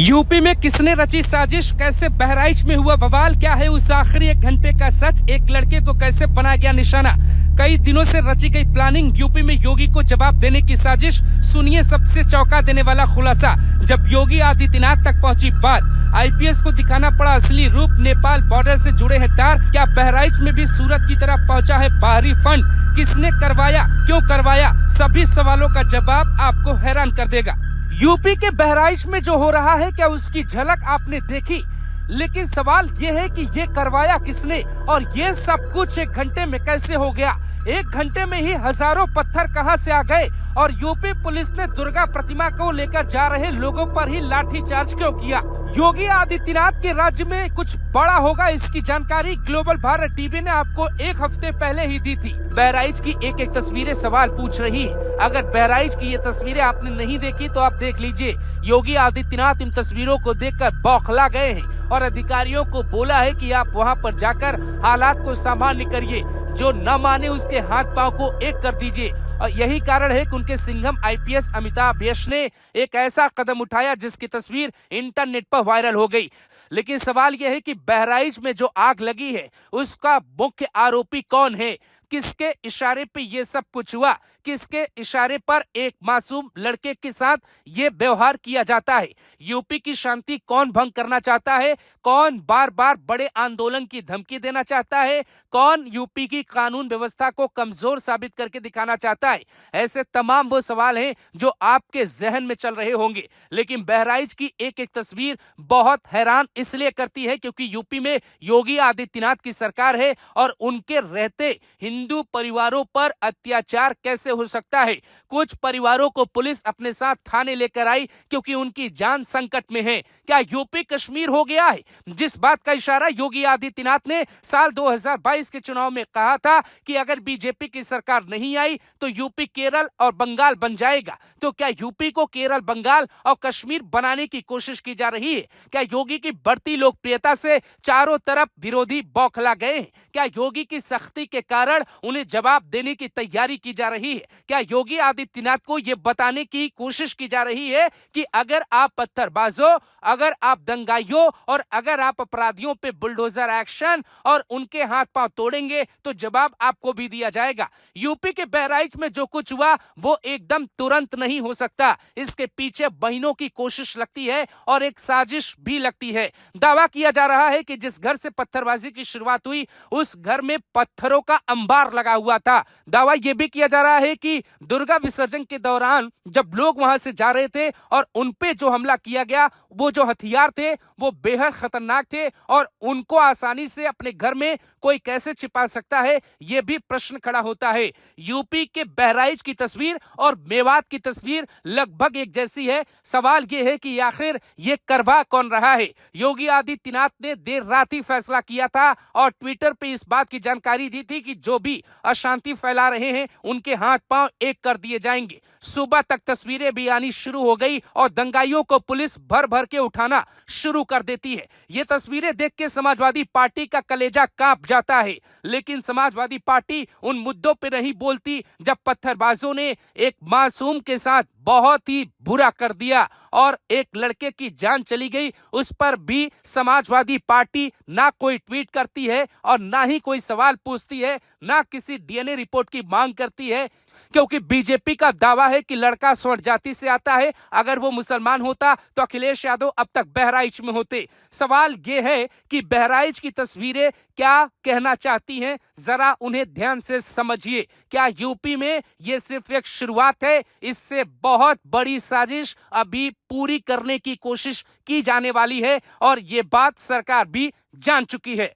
UP में किसने रची साजिश, कैसे बहराइच में हुआ बवाल, क्या है उस आखिरी एक घंटे का सच, एक लड़के को कैसे बनाया गया निशाना, कई दिनों से रची गई प्लानिंग, यूपी में योगी को जवाब देने की साजिश। सुनिए सबसे चौंका देने वाला खुलासा। जब योगी आदित्यनाथ तक पहुंची बात, आईपीएस को दिखाना पड़ा असली रूप, नेपाल बॉर्डर से जुड़े हैं तार, क्या बहराइच में भी सूरत की तरह पहुंचा है बाहरी फंड, किसने करवाया, क्यों करवाया, सभी सवालों का जवाब आपको हैरान कर देगा। यूपी के बहराइच में जो हो रहा है, क्या उसकी झलक आपने देखी? लेकिन सवाल ये है कि ये करवाया किसने और ये सब कुछ एक घंटे में कैसे हो गया? एक घंटे में ही हजारों पत्थर कहां से आ गए और यूपी पुलिस ने दुर्गा प्रतिमा को लेकर जा रहे लोगों पर ही लाठीचार्ज क्यों किया? योगी आदित्यनाथ के राज्य में कुछ बड़ा होगा, इसकी जानकारी ग्लोबल भारत टीवी ने आपको एक हफ्ते पहले ही दी थी। बहराइच की एक एक तस्वीरें सवाल पूछ रही है। अगर बहराइच की ये तस्वीरें आपने नहीं देखी तो आप देख लीजिए। योगी आदित्यनाथ इन तस्वीरों को देखकर बौखला गए हैं और अधिकारियों को बोला है कि आप वहां पर जाकर हालात को सामान्य करिए, जो न माने उसके हाथ पांव को एक कर दीजिए। और यही कारण है कि उनके सिंघम आईपीएस अमिताभ यश ने एक ऐसा कदम उठाया जिसकी तस्वीर इंटरनेट पर वायरल हो गई। लेकिन सवाल यह है कि बहराइच में जो आग लगी है उसका मुख्य आरोपी कौन है? किसके इशारे पे ये सब कुछ हुआ? किसके इशारे पर एक मासूम लड़के के साथ ये व्यवहार किया जाता है? यूपी की शांति कौन भंग करना चाहता है? कौन बार बार बड़े आंदोलन की धमकी देना चाहता है? कौन यूपी की कानून व्यवस्था को कमजोर साबित करके दिखाना चाहता है? ऐसे तमाम वो सवाल हैं जो आपके जहन में चल रहे होंगे। लेकिन बहराइच की एक एक तस्वीर बहुत हैरान इसलिए करती है क्योंकि यूपी में योगी आदित्यनाथ की सरकार है और उनके रहते हिंदू परिवारों पर अत्याचार कैसे हो सकता है? कुछ परिवारों को पुलिस अपने साथ थाने लेकर आई क्योंकि उनकी जान संकट में है। क्या यूपी कश्मीर हो गया है? जिस बात का इशारा योगी आदित्यनाथ ने साल 2022 के चुनाव में कहा था कि अगर बीजेपी की सरकार नहीं आई तो यूपी केरल और बंगाल बन जाएगा। तो क्या यूपी को केरल, बंगाल और कश्मीर बनाने की कोशिश की जा रही है? क्या योगी की बढ़ती लोकप्रियता से चारों तरफ विरोधी बौखला गए हैं? क्या योगी की सख्ती के कारण उन्हें जवाब देने की तैयारी की जा रही है? क्या योगी आदित्यनाथ को यह बताने की कोशिश की जा रही है कि अगर आप पत्थरबाजों, अगर आप दंगाइयों और अगर आप अपराधियों पे बुलडोजर एक्शन और उनके हाथ पांव तोड़ेंगे तो जवाब आपको भी दिया जाएगा? यूपी के बहराइच में जो कुछ हुआ वो एकदम तुरंत नहीं हो सकता। इसके पीछे महीनों की कोशिश लगती है और एक साजिश भी लगती है। दावा किया जा रहा है कि जिस घर से पत्थरबाजी की शुरुआत हुई उस घर में पत्थरों का अंबार लगा हुआ था। दावा यह भी किया जा रहा है कि दुर्गा विसर्जन के दौरान जब लोग वहां से जा रहे थे और उन पे जो हमला किया गया, वो जो हथियार थे वो बेहद खतरनाक थे और उनको आसानी से अपने घर में कोई कैसे छिपा सकता है, यह भी प्रश्न खड़ा होता है। यूपी के बहराइच की तस्वीर और मेवात की तस्वीर लगभग एक जैसी है। सवाल यह है कि आखिर ये करवा कौन रहा है? योगी आदित्यनाथ ने देर रात ही फैसला किया था और ट्विटर पे इस बात की जानकारी दी थी कि जो भी अशांति फैला रहे हैं उनके हाथ पांव एक कर दिए जाएंगे। सुबह तक तस्वीरें भी आनी शुरू हो गई और दंगाइयों को पुलिस भर भर के उठाना शुरू कर देती है। ये तस्वीरें देख के समाजवादी पार्टी का कलेजा कांप जाता है, लेकिन समाजवादी पार्टी उन मुद्दों पे नहीं बोलती जब पत्थरबाजों ने एक मासूम के साथ बहुत ही बुरा कर दिया और एक लड़के की जान चली गई। उस पर भी समाजवादी पार्टी ना कोई ट्वीट करती है और ना ही कोई सवाल पूछती है, ना किसी डीएनए रिपोर्ट की मांग करती है, क्योंकि बीजेपी का दावा है कि लड़का स्वर्ण जाति से आता है। अगर वो मुसलमान होता तो अखिलेश यादव अब तक बहराइच में होते। सवाल ये है कि बहराइच की तस्वीरें क्या कहना चाहती हैं, जरा उन्हें ध्यान से समझिए। क्या यूपी में ये सिर्फ एक शुरुआत है? इससे बहुत बड़ी साजिश अभी पूरी करने की कोशिश की जाने वाली है और ये बात सरकार भी जान चुकी है।